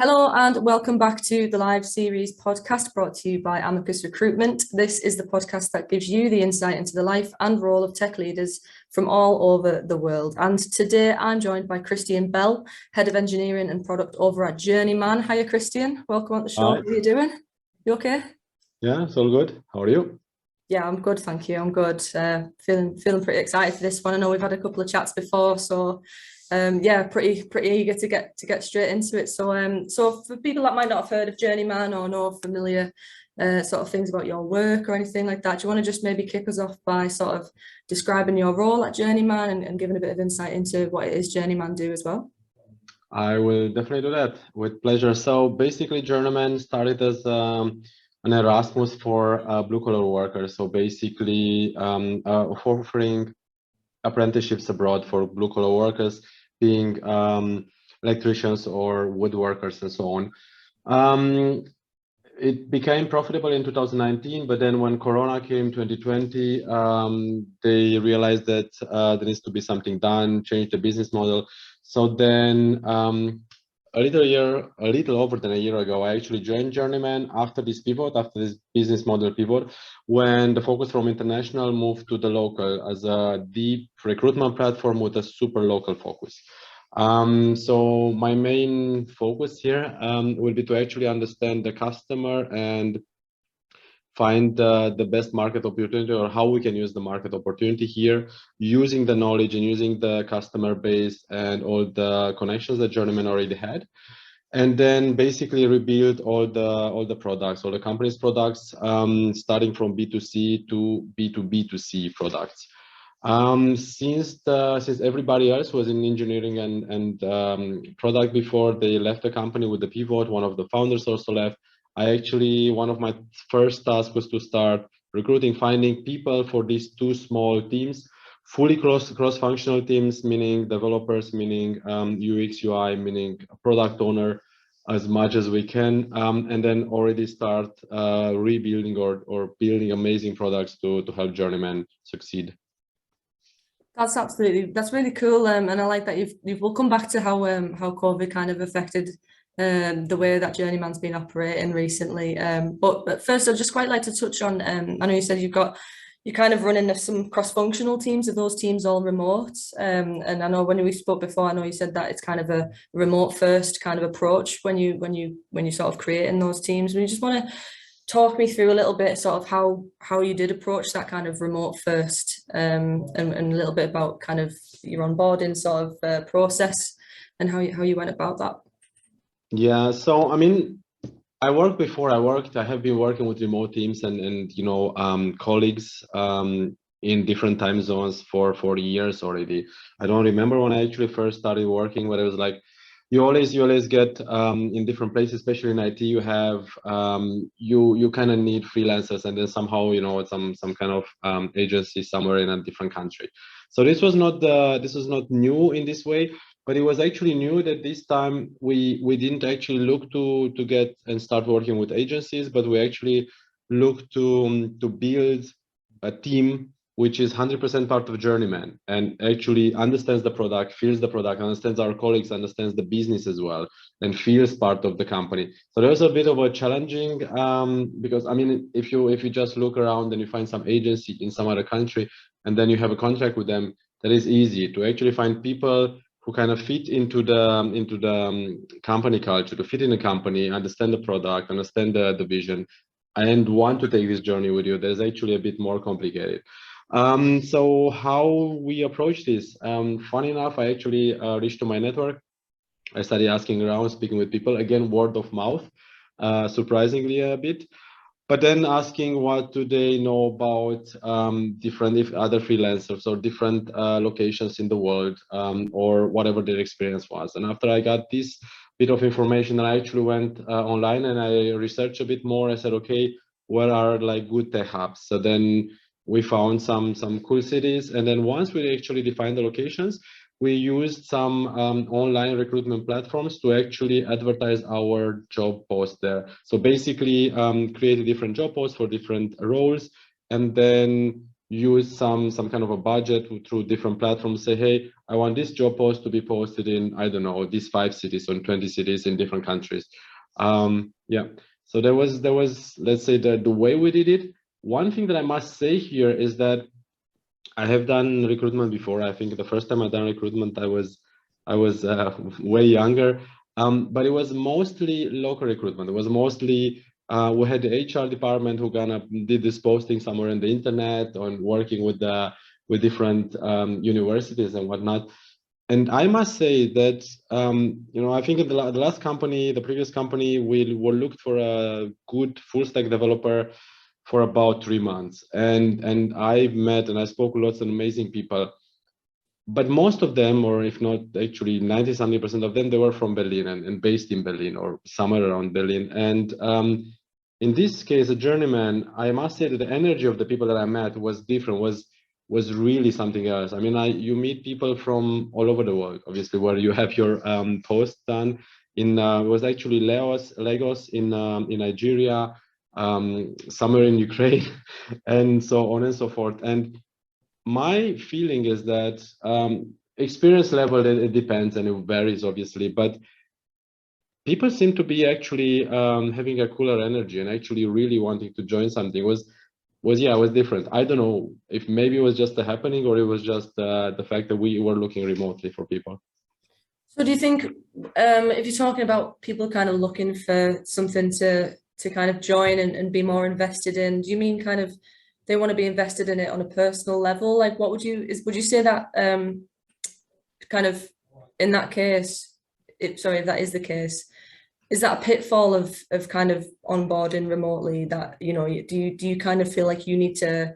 Hello and welcome back to the live series podcast brought to you by Amicus Recruitment. This is the podcast that gives you the insight into the life and role of tech leaders from all over the world. And today I'm joined by Cristian Bell, Head of Engineering and Product over at Journeyman. Hiya, Cristian. Welcome on the show. Hi. How are you doing? You okay? Yeah, it's all good. How are you? Yeah, I'm good, thank you. I'm good. Feeling pretty excited for this one. I know we've had a couple of chats before, so yeah, pretty eager to get straight into it. So for people that might not have heard of Journeyman or know familiar sort of things about your work or anything like that, do you want to just maybe kick us off by sort of describing your role at Journeyman and giving a bit of insight into what it is Journeyman do as well? I will definitely do that with pleasure. So basically, Journeyman started as an Erasmus for blue-collar workers. So basically, offering apprenticeships abroad for blue-collar workers, being electricians or woodworkers and so on. It became profitable in 2019, but then when Corona came 2020, they realized that there needs to be something done, change the business model. So then a little over than a year ago, I actually joined Journeyman after this business model pivot, when the focus from international moved to the local as a deep recruitment platform with a super local focus. So my main focus here will be to actually understand the customer and find the best market opportunity, or how we can use the market opportunity here, using the knowledge and using the customer base and all the connections that Journeyman already had, and then basically rebuild all the products, all the company's products, starting from B2C to B2B2C products. Since everybody else was in engineering and product before they left the company with the pivot, one of the founders also left. One of my first tasks was to start recruiting, finding people for these two small teams, fully cross-functional teams, meaning developers, meaning UX, UI, meaning product owner, as much as we can, and then already start rebuilding or building amazing products to help Journeyman succeed. That's really cool, and I like that we'll come back to how COVID kind of affected the way that Journeyman's been operating recently. But first, I'd just quite like to touch on. I know you said you're kind of running some cross-functional teams. Are those teams all remote? And I know when we spoke before, I know you said that it's kind of a remote-first kind of approach when you sort of creating those teams. We just want to talk me through a little bit sort of how you did approach that kind of remote first, and a little bit about kind of your onboarding sort of process and how you went about that. Yeah, so I mean, I have been working with remote teams and colleagues in different time zones for 40 years already. I don't remember when I actually first started working, but it was like you always get in different places, especially in IT. You have you kind of need freelancers, and then somehow some kind of agency somewhere in a different country. So this was not new in this way, but it was actually new that this time we didn't actually look to get and start working with agencies, but we actually look to build a team which is 100% part of Journeyman and actually understands the product, feels the product, understands our colleagues, understands the business as well, and feels part of the company. So there's a bit of a challenging because I mean, if you just look around and you find some agency in some other country and then you have a contract with them, that is easy to actually find people who kind of fit into the company culture, to fit in the company, understand the product, understand the vision, and want to take this journey with you. That is actually a bit more complicated. So how we approach this? Funny enough, I actually reached to my network. I started asking around, speaking with people, again, word of mouth, surprisingly a bit. But then asking what do they know about different other freelancers or different locations in the world, or whatever their experience was. And after I got this bit of information, I actually went online and I researched a bit more. I said, okay, where are like good tech hubs? So then we found some cool cities. And then once we actually defined the locations, we used some online recruitment platforms to actually advertise our job posts there. So basically create a different job posts for different roles, and then use some kind of a budget through different platforms, say, hey, I want this job post to be posted in, I don't know, these 5 cities or 20 cities in different countries. Yeah, so there was, let's say, the way we did it. One thing that I must say here is that I have done recruitment before. I think the first time I done recruitment, I was way younger, but it was mostly local recruitment. It was mostly we had the HR department who kind of did this posting somewhere on the internet, on working with different universities and whatnot. And I must say that you know, I think in the last company, the previous company, we were looked for a good full stack developer for about 3 months, and I met and I spoke with lots of amazing people. But most of them, or if not actually 90-something% of them, they were from Berlin and based in Berlin or somewhere around Berlin. And in this case, a Journeyman, I must say that the energy of the people that I met was different, was really something else. I mean, you meet people from all over the world, obviously, where you have your post done. It was actually Lagos in Nigeria, somewhere in Ukraine, and so on and so forth. And my feeling is that experience level, it depends and it varies, obviously, but people seem to be actually having a cooler energy and actually really wanting to join something. Was different. I don't know if maybe it was just a happening or it was just the fact that we were looking remotely for people. So do you think if you're talking about people kind of looking for something to kind of join and be more invested in, do you mean kind of they want to be invested in it on a personal level? Like, what would you say that kind of in that case, if that is the case, is that a pitfall of kind of onboarding remotely, that, you know, do you kind of feel like you need to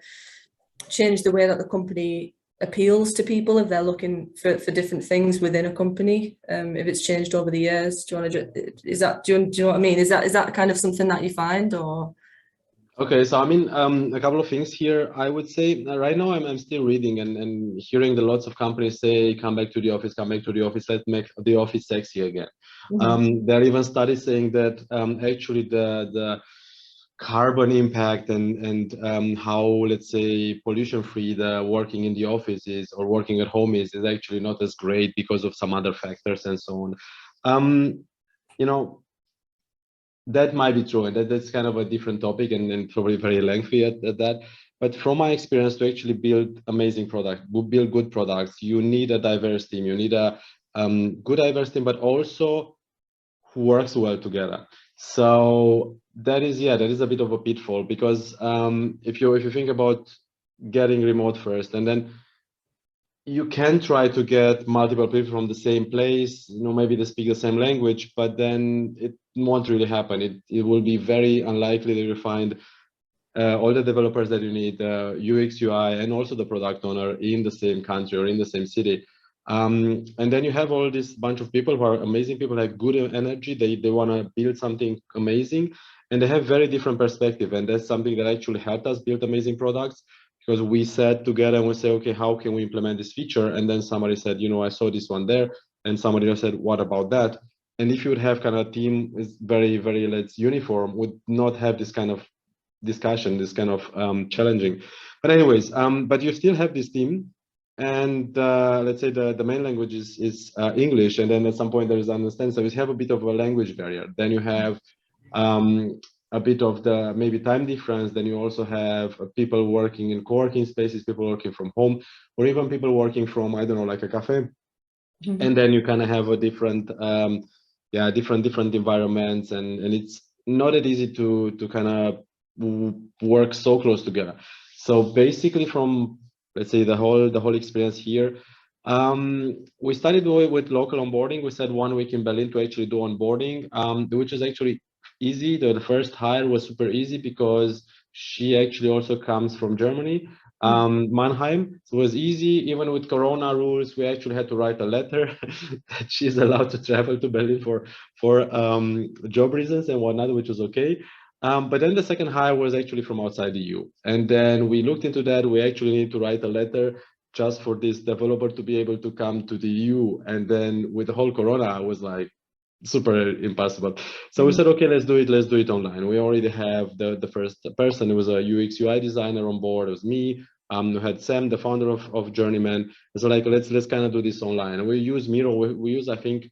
change the way that the company appeals to people if they're looking for different things within a company, if it's changed over the years? Do you want to, do you know what I mean? Is that kind of something that you find, or? Okay, so I mean, a couple of things here. I would say right now I'm still reading and hearing that lots of companies say, come back to the office, let's make the office sexy again. Mm-hmm. There are even studies saying that actually the carbon impact and how, let's say, pollution-free the working in the office is, or working at home is actually not as great because of some other factors and so on. You know, that might be true, and that's kind of a different topic and probably very lengthy at that. But from my experience, to actually build amazing products, build good products, you need a diverse team. You need a good diverse team, but also who works well together. So that is a bit of a pitfall, because if you think about getting remote first, and then you can try to get multiple people from the same place, you know, maybe they speak the same language, but then it won't really happen. It will be very unlikely that you find all the developers that you need, UX, UI, and also the product owner in the same country or in the same city. And then you have all this bunch of people who are amazing people, have good energy, they want to build something amazing, and they have very different perspective. And that's something that actually helped us build amazing products, because we sat together and we say, okay, how can we implement this feature? And then somebody said, you know, I saw this one there, and somebody else said, what about that? And if you would have kind of a team is very, very, let's uniform, would not have this kind of discussion, this kind of challenging. But anyways, but you still have this team, and let's say the main language is English, and then at some point there is understanding. So you have a bit of a language barrier. Then you have a bit of the maybe time difference. Then you also have people working in co-working spaces, people working from home, or even people working from, I don't know, like a cafe. Mm-hmm. And then you kind of have a different different environments, and it's not that easy to kind of work so close together. So basically, from, let's say, the whole experience here, we started with local onboarding. We said 1 week in Berlin to actually do onboarding, which is actually easy. The first hire was super easy because she actually also comes from Germany, Mannheim. So it was easy. Even with Corona rules, we actually had to write a letter that she's allowed to travel to Berlin for job reasons and whatnot, which was okay. But then the second hire was actually from outside the EU. And then we looked into that. We actually need to write a letter just for this developer to be able to come to the EU. And then with the whole Corona, it was like super impossible. So we said, okay, let's do it online. We already have the first person. It was a UX UI designer on board. It was me. We had Sam, the founder of Journeyman. So like, let's kind of do this online. And we use Miro. We use, I think,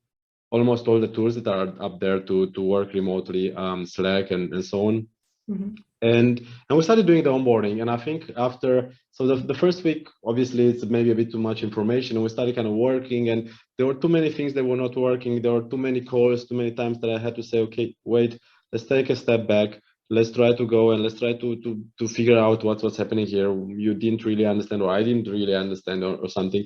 almost all the tools that are up there to work remotely, Slack and so on. Mm-hmm. And we started doing the onboarding. And I think after, so the first week, obviously it's maybe a bit too much information, and we started kind of working, and there were too many things that were not working. There were too many calls, too many times that I had to say, okay, wait, let's take a step back. Let's try to go and let's try to figure out what's happening here. You didn't really understand, or I didn't really understand, or something.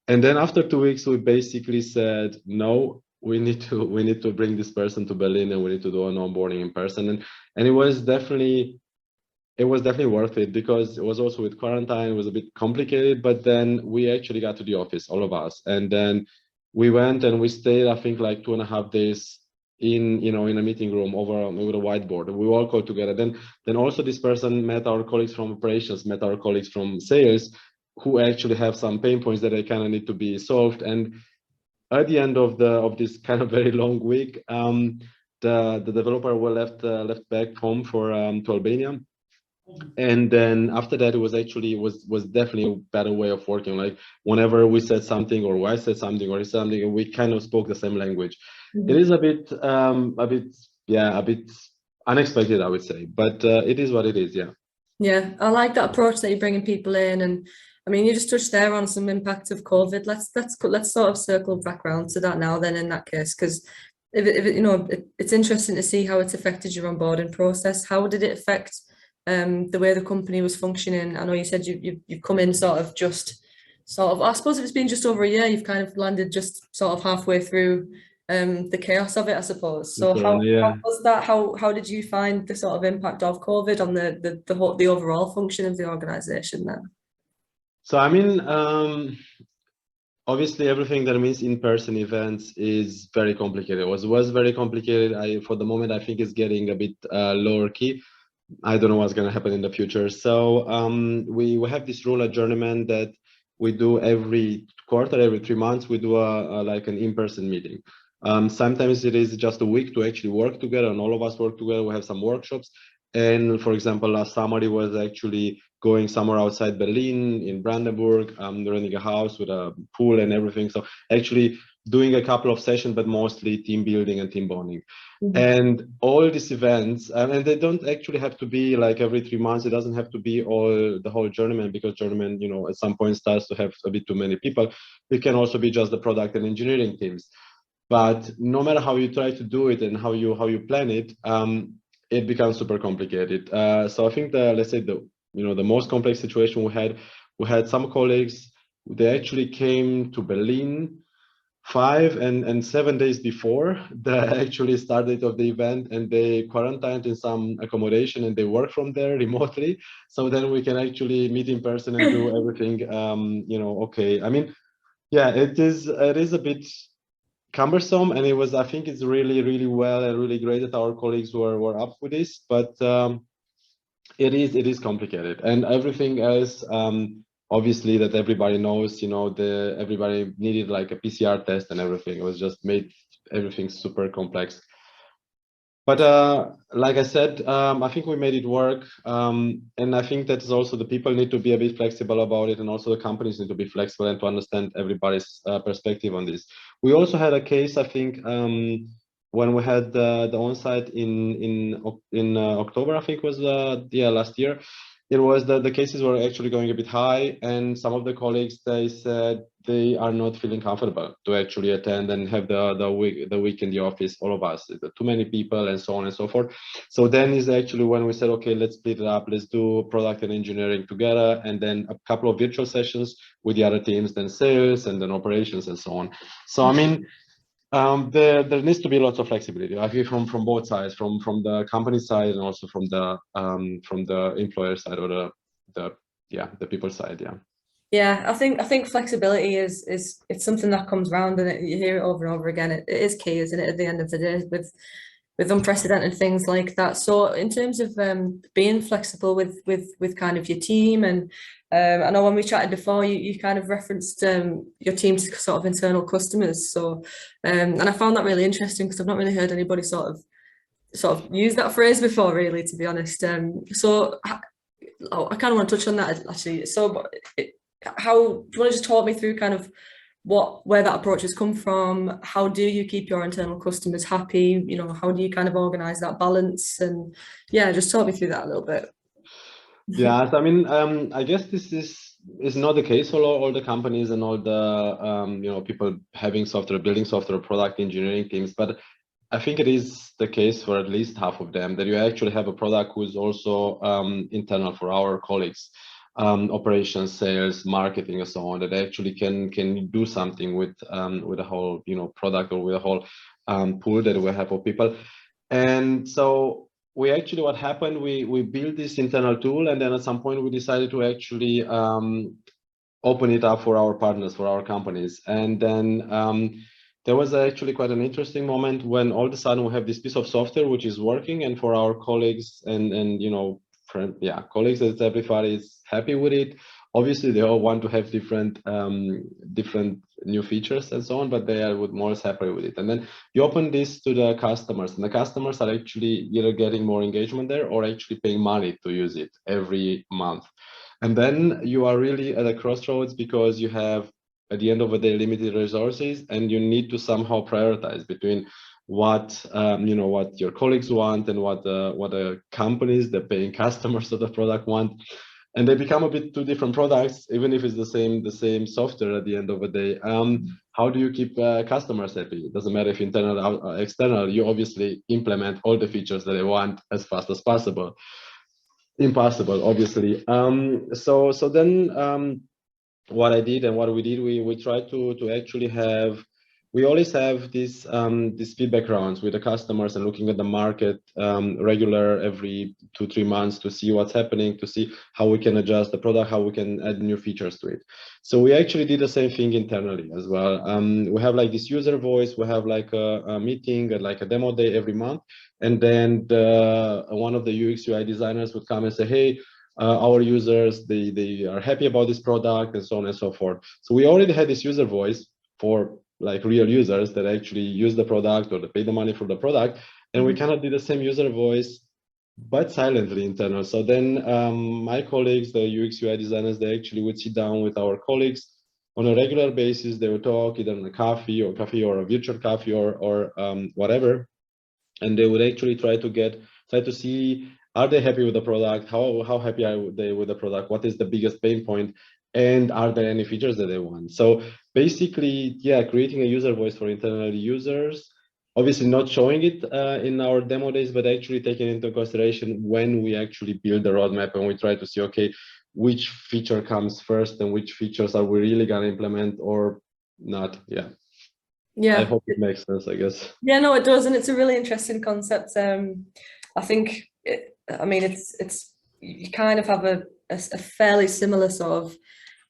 And then after 2 weeks, we basically said, no, we need to bring this person to Berlin, and we need to do an onboarding in person. And it was definitely worth it, because it was also with quarantine. It was a bit complicated, but then we actually got to the office, all of us, and then we went and we stayed, I think, like 2.5 days in a meeting room over a whiteboard. We all called together. Then also this person met our colleagues from operations, met our colleagues from sales, who actually have some pain points that they kind of need to be solved. And at the end of this kind of very long week, the developer were left back home to Albania. And then after that, it was definitely a better way of working. Like whenever we said something, or I said something, or he said something, we kind of spoke the same language. Mm-hmm. It is a bit unexpected, I would say, but it is what it is. Yeah, I like that approach that you're bringing people in. And I mean, you just touched there on some impact of COVID. Let's sort of circle back around to that now then, in that case, because it's interesting to see how it's affected your onboarding process. How did it affect the way the company was functioning? I know you said you've come in I suppose if it's been just over a year, you've kind of landed just sort of halfway through the chaos of it, I suppose. So how was that? How did you find the sort of impact of COVID on the overall function of the organization then? So I mean, obviously everything that means in-person events is very complicated. It was very complicated. For the moment, I think it's getting a bit lower key. I don't know what's going to happen in the future. So we have this rule at Journeyman that we do every quarter, every 3 months, we do like an in-person meeting. Sometimes it is just a week to actually work together, and all of us work together. We have some workshops. And for example, last summer, it was actually going somewhere outside Berlin, in Brandenburg, renting a house with a pool and everything. So actually doing a couple of sessions, but mostly team building and team bonding. Mm-hmm. And all these events, and they don't actually have to be like every 3 months. It doesn't have to be the whole Journeyman, because Journeyman, at some point starts to have a bit too many people. It can also be just the product and engineering teams. But no matter how you try to do it and how you plan it, it becomes super complicated. So I think the most complex situation we had some colleagues, they actually came to Berlin 5 and 7 days before the actually start date of the event, and they quarantined in some accommodation, and they work from there remotely. So then we can actually meet in person and do everything. Okay. I mean, yeah, it is a bit cumbersome, and I think it's really, really well and really great that our colleagues were up with this, but it is complicated, and everything else, obviously, that everybody knows, everybody needed like a PCR test and everything. It was just made everything super complex. But like I said, I think we made it work. And I think that is also the people need to be a bit flexible about it, and also the companies need to be flexible and to understand everybody's perspective on this. We also had a case, I think, when we had the on-site in October, I think was last year. It was the cases were actually going a bit high, and some of the colleagues, they said they are not feeling comfortable to actually attend and have the week in the office, all of us, too many people and so on and so forth. So then is actually when we said, okay, let's split it up, let's do product and engineering together, and then a couple of virtual sessions with the other teams, then sales and then operations and so on. So I mean, there needs to be lots of flexibility, I feel, from both sides, from the company side and also from the employer side, or the people side. Yeah, I think flexibility is it's something that comes around, and you hear it over and over again. It is key, isn't it, at the end of the day, with unprecedented things like that. So in terms of being flexible with kind of your team, and I know when we chatted before, you kind of referenced your team's sort of internal customers. So and I found that really interesting, because I've not really heard anybody sort of use that phrase before, really, to be honest. So I kind of want to touch on that actually. So, how do you want to just talk me through kind of where that approach has come from? How do you keep your internal customers happy? You know, how do you kind of organize that balance? And yeah, just talk me through that a little bit. Yeah, so I mean, I guess this is not the case for all the companies and all the people having software, building software, product engineering teams, but I think it is the case for at least half of them, that you actually have a product who is also internal for our colleagues, operations, sales, marketing, and so on, that actually can do something with a whole product, or with a whole pool that we have of people. And so we actually, what happened, we built this internal tool, and then at some point we decided to actually open it up for our partners, for our companies. And then there was actually quite an interesting moment when all of a sudden we have this piece of software which is working, and for our colleagues and colleagues, that everybody is happy with it. Obviously, they all want to have different new features and so on, but they are more happy with it. And then you open this to the customers, and the customers are actually either getting more engagement there or actually paying money to use it every month. And then you are really at a crossroads, because you have, at the end of the day, limited resources, and you need to somehow prioritize between what what your colleagues want and what the companies, the paying customers of the product want. And they become a bit two different products, even if it's the same software at the end of the day. How do you keep customers happy? It doesn't matter if internal or external. You obviously implement all the features that they want as fast as possible. Impossible, obviously. So then what I did and what we did, we tried to actually have, we always have these feedback rounds with the customers and looking at the market regular every 2-3 months to see what's happening, to see how we can adjust the product, how we can add new features to it. So we actually did the same thing internally as well. We have like this user voice, we have like a meeting, like a demo day every month, and then one of the UX UI designers would come and say, hey, our users, they are happy about this product, and so on and so forth. So we already had this user voice for like real users that actually use the product or they pay the money for the product, and we cannot do the same user voice but silently internal. So then my colleagues, the UX UI designers, they actually would sit down with our colleagues on a regular basis. They would talk either on a coffee or a virtual coffee or whatever, and they would actually try to see, are they happy with the product? How happy are they with the product? What is the biggest pain point? And are there any features that they want? So basically, yeah, creating a user voice for internal users, obviously not showing it in our demo days, but actually taking into consideration when we actually build the roadmap and we try to see, okay, which feature comes first and which features are we really going to implement or not. Yeah. Yeah. I hope it makes sense, I guess. Yeah, no, it does. And it's a really interesting concept. I think, it's you kind of have a fairly similar sort of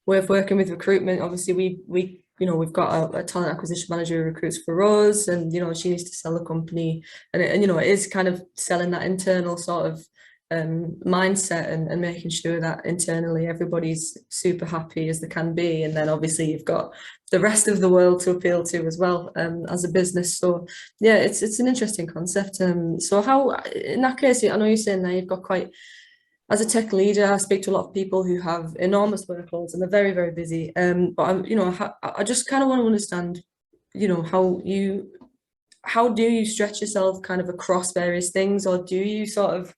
way of working with recruitment. Obviously, we've got a talent acquisition manager who recruits for us, and she needs to sell the company, and it is kind of selling that internal sort of mindset and making sure that internally everybody's super happy as they can be. And then obviously you've got the rest of the world to appeal to as well as a business. So yeah, it's an interesting concept. So how, in that case, I know you're saying that you've got quite, as a tech leader, I speak to a lot of people who have enormous workloads and they're very, very busy. But I just kind of want to understand, how do you stretch yourself kind of across various things, or do you sort of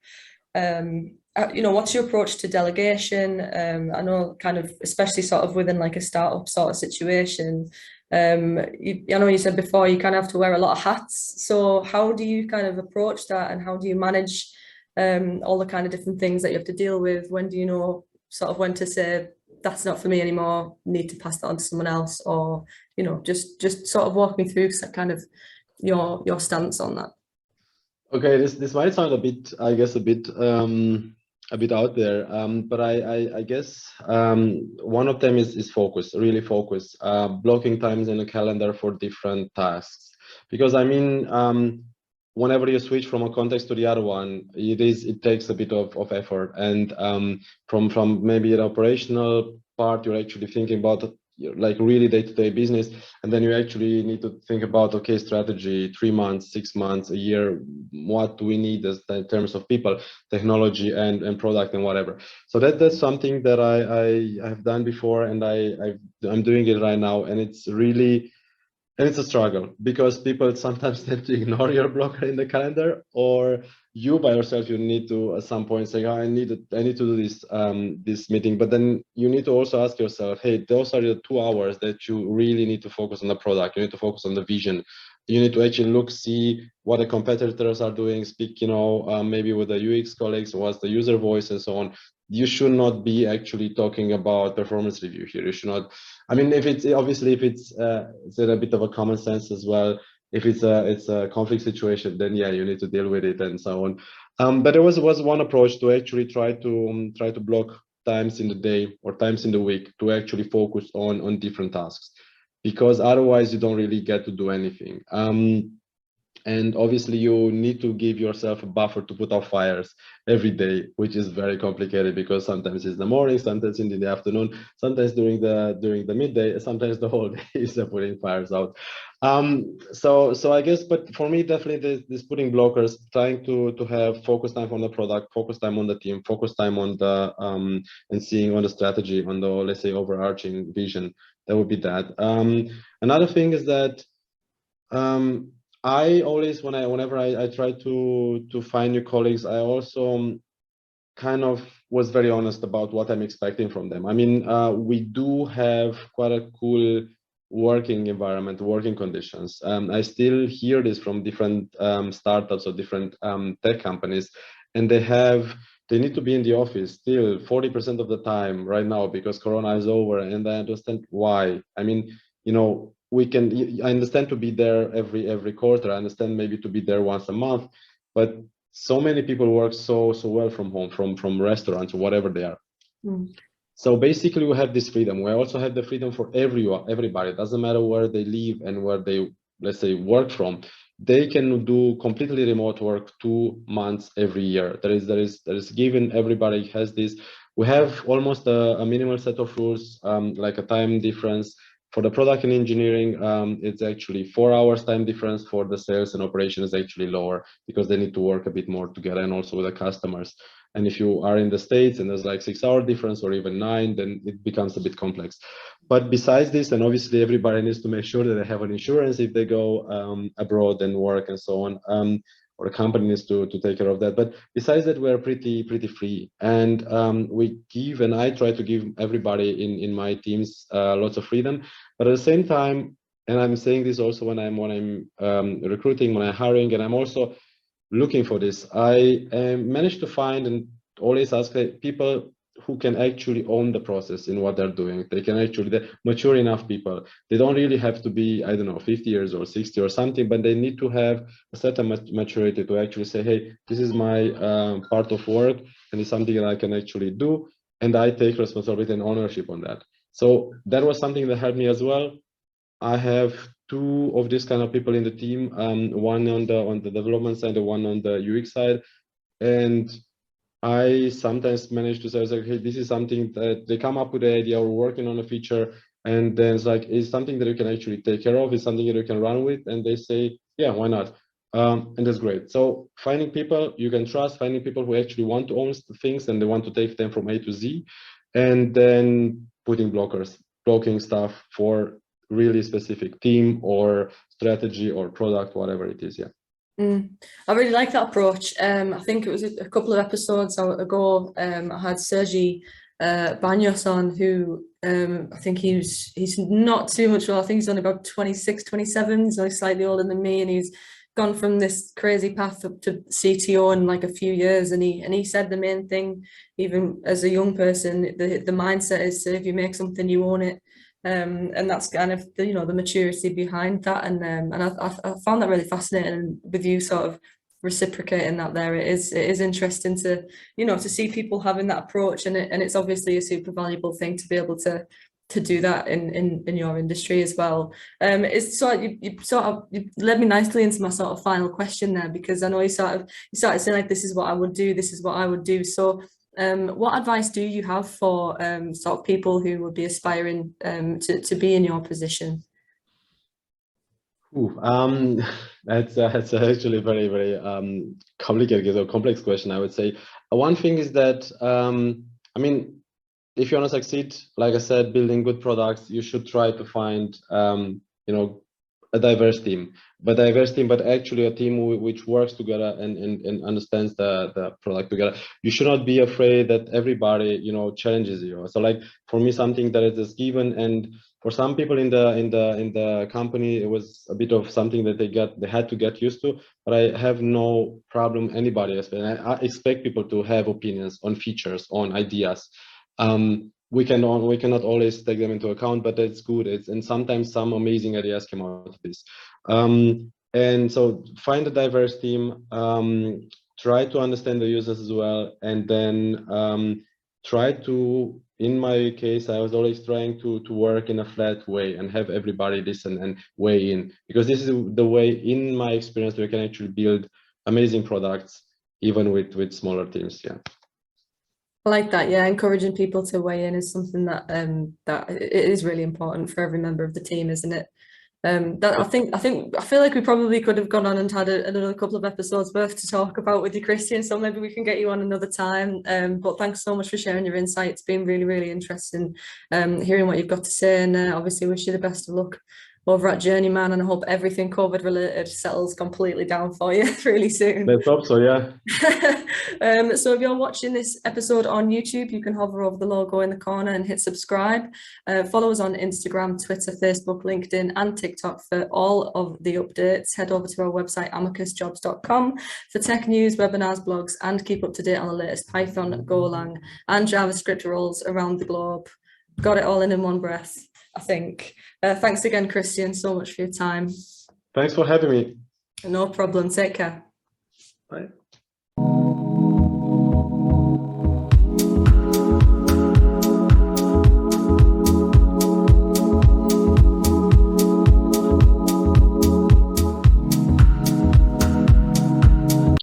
what's your approach to delegation? I know, kind of, especially sort of within like a startup sort of situation. I know you said before you kind of have to wear a lot of hats. So how do you kind of approach that, and how do you manage all the kind of different things that you have to deal with? When do you know sort of when to say that's not for me anymore, need to pass that on to someone else, or just sort of walk me through kind of your stance on that. Okay, this might sound a bit, I guess, a bit out there, but I guess one of them is focus, really focus, blocking times in the calendar for different tasks. Because I mean, whenever you switch from a context to the other one, it takes a bit of effort, and from maybe an operational part, you're actually thinking about like really day-to-day business, and then you actually need to think about, okay, strategy, 3 months, 6 months, a year, what do we need as in terms of people, technology, and product, and whatever. So that's something that I have done before, and I'm doing it right now, and it's really, and it's a struggle because people sometimes tend to ignore your blocker in the calendar, or you by yourself, you need to at some point say, oh, I need to do this this meeting. But then you need to also ask yourself, hey, those are the 2 hours that you really need to focus on the product. You need to focus on the vision. You need to actually look, see what the competitors are doing, speak, maybe with the UX colleagues, what's the user voice, and so on. You should not be actually talking about performance review here. You should not. I mean, if it's a bit of a common sense as well. If it's a conflict situation, then yeah, you need to deal with it and so on. But there was one approach to actually try to block times in the day or times in the week to actually focus on different tasks, because otherwise you don't really get to do anything. And obviously you need to give yourself a buffer to put out fires every day, which is very complicated because sometimes it's the morning, sometimes in the afternoon, sometimes during the midday, sometimes the whole day is putting fires out. So I guess, but for me, definitely this putting blockers, trying to have focus time on the product, focus time on the team, focus time on the and seeing on the strategy, on the, let's say, overarching vision. That would be that. Another thing is that I always, whenever I try to find new colleagues, I also kind of was very honest about what I'm expecting from them. I mean, we do have quite a cool working environment, working conditions. I still hear this from different startups or different tech companies, and they need to be in the office still 40% of the time right now because Corona is over, and I understand why. I mean, I understand to be there every quarter. I understand maybe to be there once a month, but so many people work so well from home, from restaurants or whatever they are. So basically we have this freedom. We also have the freedom for everybody. It doesn't matter where they live and where they, let's say, work from. They can do completely remote work 2 months every year. There is given, everybody has this. We have almost a minimal set of rules, like a time difference. For the product and engineering, it's actually 4 hours time difference. For the sales and operation is actually lower because they need to work a bit more together and also with the customers. And if you are in the States and there's like 6 hour difference or even 9, then it becomes a bit complex. But besides this, and obviously everybody needs to make sure that they have an insurance if they go abroad and work and so on. Or the company needs to take care of that. But besides that, we're pretty free, and and I try to give everybody in my teams lots of freedom. But at the same time, and I'm saying this also when I'm recruiting, when I'm hiring, and I'm also looking for this, I managed to find and always ask people who can actually own the process in what they're doing. They're mature enough people. They don't really have to be, I don't know, 50 years or 60 or something, but they need to have a certain maturity to actually say, hey, this is my part of work and it's something that I can actually do. And I take responsibility and ownership on that. So that was something that helped me as well. I have 2 of these kind of people in the team, one on the development side and one on the UX side. And I sometimes manage to say, hey, this is something that they come up with the idea, we're working on a feature, and then it's something that you can actually take care of, it's something that you can run with, and they say, yeah, why not? And that's great. So finding people you can trust, finding people who actually want to own things and they want to take them from A to Z, and then putting blocking stuff for really specific team or strategy or product, whatever it is. Yeah. I really like that approach. I think it was a couple of episodes ago. I had Sergi Banyos on, who I think he's not too much older. I think he's only about 26, 27. He's only slightly older than me, and he's gone from this crazy path up to CTO in like a few years. And he said the main thing, even as a young person, the mindset is if you make something, you own it. And that's kind of the maturity behind that, and I found that really fascinating. And with you sort of reciprocating that there, it is interesting to to see people having that approach, and it's obviously a super valuable thing to be able to do that in your industry as well. It's sort of you led me nicely into my sort of final question there, because I know you started saying like, this is what I would do, this is what I would do. So What advice do you have for sort of people who would be aspiring to be in your position? Ooh, that's actually a very, very complicated or complex question, I would say. One thing is that, I mean, if you want to succeed, like I said, building good products, you should try to find, you know, a diverse team, but actually a team which works together and understands the product together. You should not be afraid that everybody, you know, challenges you. So like for me, something that is given, and for some people in the company, it was a bit of something that they had to get used to. But I have no problem anybody else. I expect people to have opinions on features, on ideas. We cannot always take them into account, but that's good. And sometimes some amazing ideas come out of this. And so find a diverse team, try to understand the users as well, and then try to, in my case, I was always trying to work in a flat way and have everybody listen and weigh in, because this is the way, in my experience, we can actually build amazing products, even with smaller teams. Yeah. I like that. Yeah, encouraging people to weigh in is something that that it is really important for every member of the team, isn't it? That I feel like we probably could have gone on and had another couple of episodes worth to talk about with you, Cristian. So maybe we can get you on another time. But thanks so much for sharing your insight. It's been really, really interesting hearing what you've got to say, and obviously wish you the best of luck over at Journeyman, and I hope everything COVID related settles completely down for you really soon. Let's hope so, yeah. So if you're watching this episode on YouTube, you can hover over the logo in the corner and hit subscribe. Follow us on Instagram, Twitter, Facebook, LinkedIn and TikTok for all of the updates. Head over to our website, amicusjobs.com, for tech news, webinars, blogs, and keep up to date on the latest Python, Golang and JavaScript roles around the globe. Got it all in one breath, I think. Thanks again, Cristian, so much for your time. Thanks for having me. No problem. Take care. Bye.